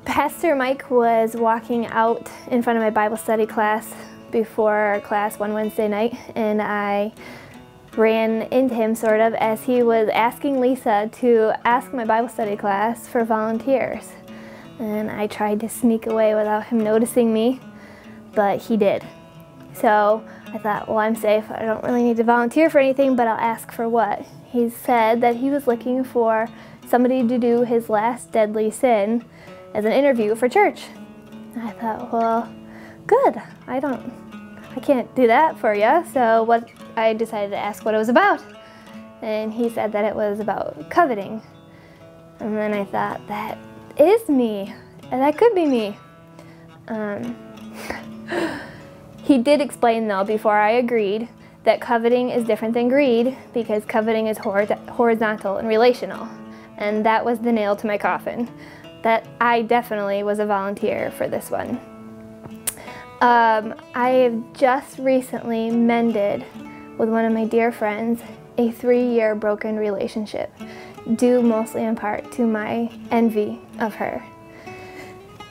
Pastor Mike was walking out in front of my Bible study class before class one Wednesday night, and I ran into him sort of as he was asking Lisa to ask my Bible study class for volunteers. And I tried to sneak away without him noticing me, but he did. So I thought, well, I'm safe. I don't really need to volunteer for anything, but I'll ask for what. He said that he was looking for somebody to do his last deadly sin as an interview for church. I thought, well, good. I can't do that for you. So I decided to ask what it was about. And he said that it was about coveting. And then I thought, that is me. And that could be me. He did explain, though, before I agreed, that coveting is different than greed because coveting is horizontal and relational. And that was the nail to my coffin. That I definitely was a volunteer for this one. I have just recently mended with one of my dear friends a 3-year broken relationship, due mostly in part to my envy of her.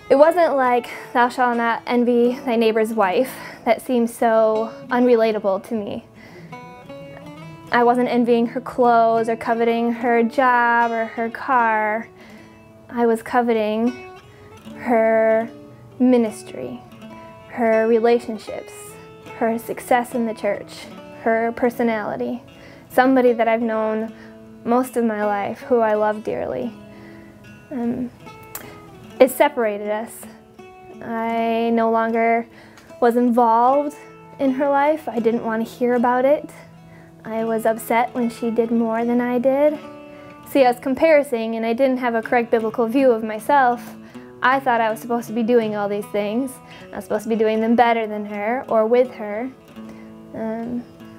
It wasn't like thou shalt not envy thy neighbor's wife. That seems so unrelatable to me. I wasn't envying her clothes or coveting her job or her car. I was coveting her ministry, her relationships, her success in the church, her personality, somebody that I've known most of my life, who I love dearly. It separated us. I no longer was involved in her life. I didn't want to hear about it. I was upset when she did more than I did. See, I was comparing, and I didn't have a correct biblical view of myself. I thought I was supposed to be doing all these things. I was supposed to be doing them better than her or with her,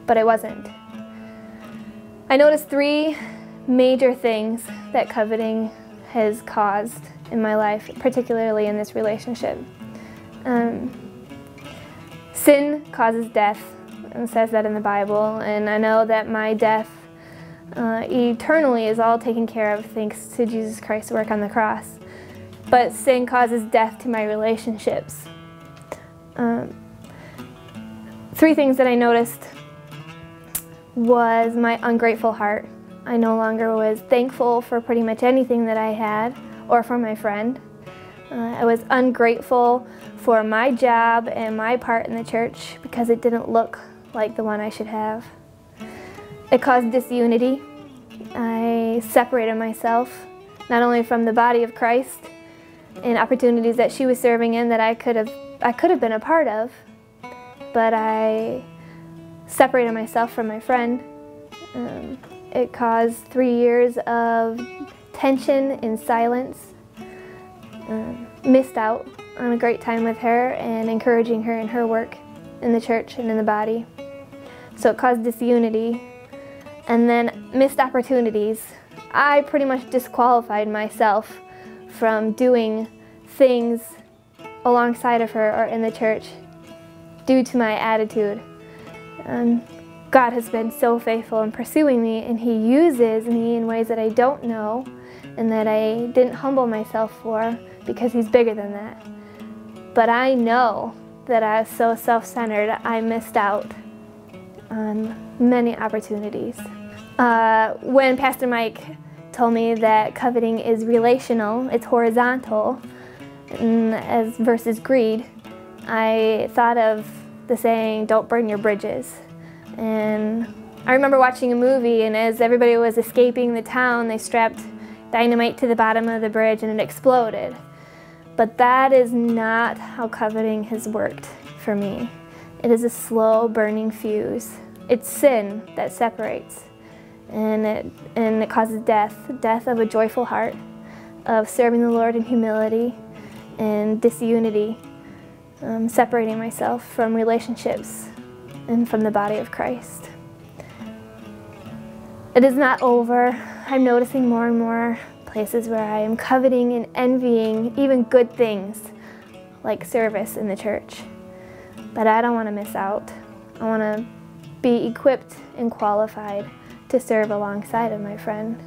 but I wasn't. I noticed 3 major things that coveting has caused in my life, particularly in this relationship. Sin causes death, and it says that in the Bible, and I know that my death eternally is all taken care of thanks to Jesus Christ's work on the cross. But sin causes death to my relationships. 3 things that I noticed was my ungrateful heart. I no longer was thankful for pretty much anything that I had or for my friend. I was ungrateful for my job and my part in the church because it didn't look like the one I should have. It caused disunity. I separated myself not only from the body of Christ and opportunities that she was serving in that I could have been a part of, but I separated myself from my friend. It caused 3 years of tension and silence. Missed out on a great time with her and encouraging her in her work in the church and in the body. So it caused disunity. And then missed opportunities. I pretty much disqualified myself from doing things alongside of her or in the church due to my attitude. God has been so faithful in pursuing me, and He uses me in ways that I don't know and that I didn't humble myself for because He's bigger than that. But I know that I was so self-centered, I missed out on many opportunities. When Pastor Mike told me that coveting is relational, it's horizontal, as versus greed, I thought of the saying, don't burn your bridges. And I remember watching a movie, and as everybody was escaping the town, they strapped dynamite to the bottom of the bridge and it exploded. But that is not how coveting has worked for me. It is a slow burning fuse. It's sin that separates, and it causes death of a joyful heart, of serving the Lord in humility, and disunity, separating myself from relationships and from the body of Christ. It is not over. I'm noticing more and more places where I am coveting and envying even good things like service in the church. But I don't want to miss out. I want to be equipped and qualified to serve alongside of my friend.